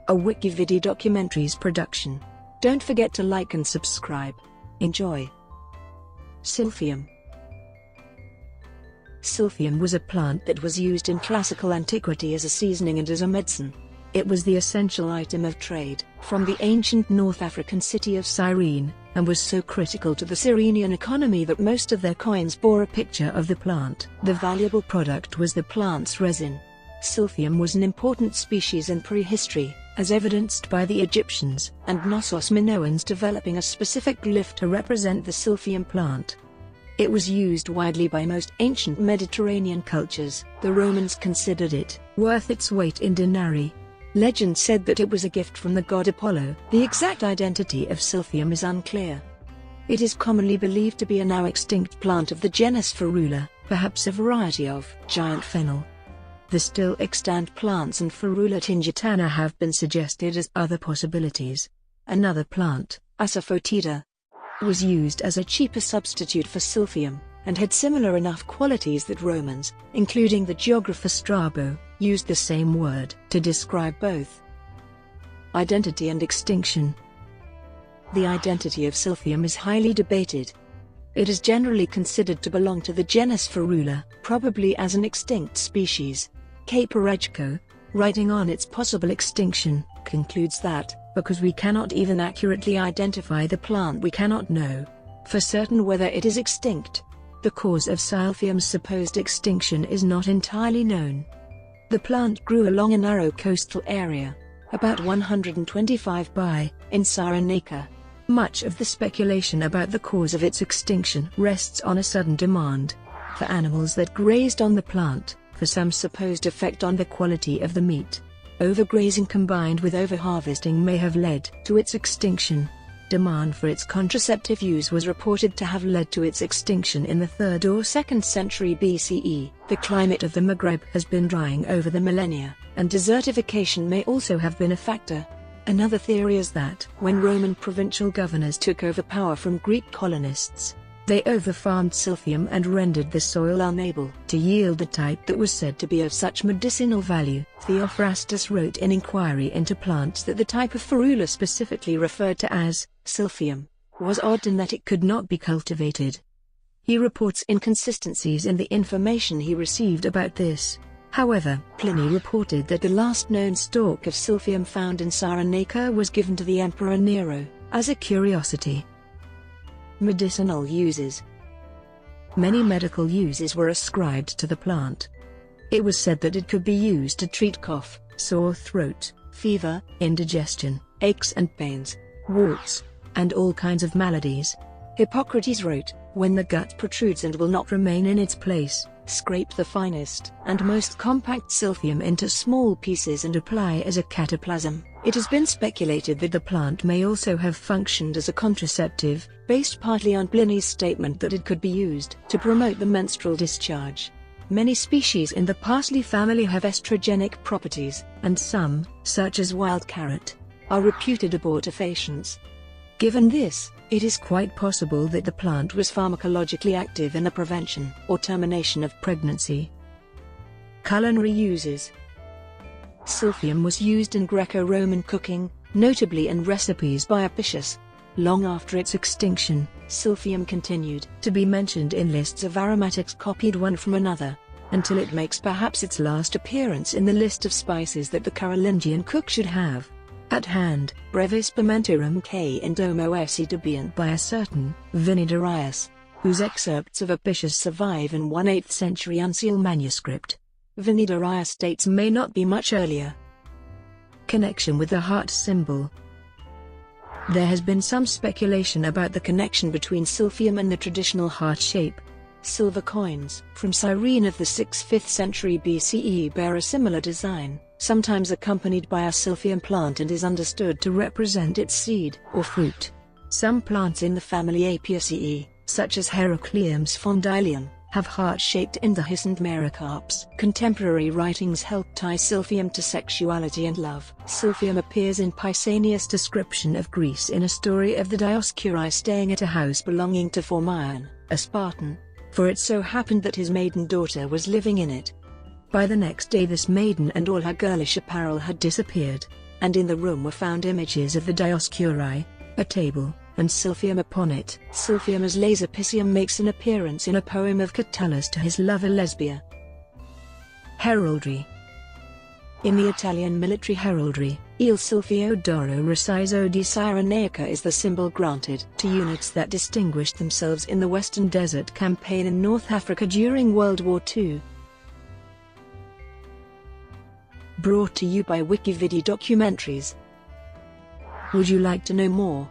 a WikiVidi documentaries production. Don't forget to like and subscribe. Enjoy. Silphium. Silphium was a plant that was used in classical antiquity as a seasoning and as a medicine. It was the essential item of trade from the ancient North African city of Cyrene, and was so critical to the Cyrenian economy that most of their coins bore a picture of the plant. The valuable product was the plant's resin. Silphium was an important species in prehistory, as evidenced by the Egyptians and Knossos Minoans developing a specific glyph to represent the Silphium plant. It was used widely by most ancient Mediterranean cultures. The Romans considered it worth its weight in denarii. Legend said that it was a gift from the god Apollo. The exact identity of Silphium is unclear. It is commonly believed to be a now extinct plant of the genus Ferula, perhaps a variety of giant fennel. The still-extant plants and Ferula tingitana have been suggested as other possibilities. Another plant, asafoetida, was used as a cheaper substitute for Silphium, and had similar enough qualities that Romans, including the geographer Strabo, used the same word to describe both. Identity and extinction. The identity of Silphium is highly debated. It is generally considered to belong to the genus Ferula, probably as an extinct species. Caporejko, writing on its possible extinction, concludes that, because we cannot even accurately identify the plant, we cannot know for certain whether it is extinct. The cause of Silphium's supposed extinction is not entirely known. The plant grew along a narrow coastal area, about 125 by, in Cyrenaica. Much of the speculation about the cause of its extinction rests on a sudden demand for animals that grazed on the plant, for some supposed effect on the quality of the meat. Overgrazing combined with overharvesting may have led to its extinction. Demand for its contraceptive use was reported to have led to its extinction in the 3rd or 2nd century BCE. The climate of the Maghreb has been drying over the millennia, and desertification may also have been a factor. Another theory is that when Roman provincial governors took over power from Greek colonists, they overfarmed Silphium and rendered the soil unable to yield a type that was said to be of such medicinal value. Theophrastus wrote in Inquiry into Plants that the type of Ferula specifically referred to as Silphium was odd in that it could not be cultivated. He reports inconsistencies in the information he received about this. However, Pliny reported that the last known stalk of Silphium found in Cyrenaica was given to the Emperor Nero as a curiosity. Medicinal uses. Many medical uses were ascribed to the plant. It was said that it could be used to treat cough, sore throat, fever, indigestion, aches and pains, warts, and all kinds of maladies. Hippocrates wrote, "When the gut protrudes and will not remain in its place, scrape the finest and most compact Silphium into small pieces and apply as a cataplasm." It has been speculated that the plant may also have functioned as a contraceptive, based partly on Pliny's statement that it could be used to promote the menstrual discharge. Many species in the parsley family have estrogenic properties, and some, such as wild carrot, are reputed abortifacients. Given this, it is quite possible that the plant was pharmacologically active in the prevention or termination of pregnancy. Culinary uses. Silphium was used in Greco-Roman cooking, notably in recipes by Apicius. Long after its extinction, Silphium continued to be mentioned in lists of aromatics copied one from another, until it makes perhaps its last appearance in the list of spices that the Carolingian cook should have at hand. Brevis Pimentorum K Indomo esse debiant by a certain Vinidarius, whose excerpts of Apicius survive in one 8th century unsealed manuscript. Vinidarius dates may not be much earlier. Connection with the heart symbol. There has been some speculation about the connection between Silphium and the traditional heart shape. Silver coins from Cyrene of the 6th–5th century BCE bear a similar design, sometimes accompanied by a Silphium plant, and is understood to represent its seed or fruit. Some plants in the family Apiaceae, such as Heracleum spondylium, have heart-shaped indahis and mericarps. Contemporary writings help tie Silphium to sexuality and love. Silphium appears in Pausanias' description of Greece in a story of the Dioscuri staying at a house belonging to Phormyon, a Spartan, for it so happened that his maiden daughter was living in it. By the next day this maiden and all her girlish apparel had disappeared. and in the room were found images of the Dioscuri, a table, and Silphium upon it. Silphium as Lasapicium makes an appearance in a poem of Catullus to his lover Lesbia. Heraldry. In the Italian military heraldry, Il Silphio d'Oro Reciso di Cyrenaica is the symbol granted to units that distinguished themselves in the Western Desert Campaign in North Africa during World War II. Brought to you by WikiVidi documentaries. Would you like to know more?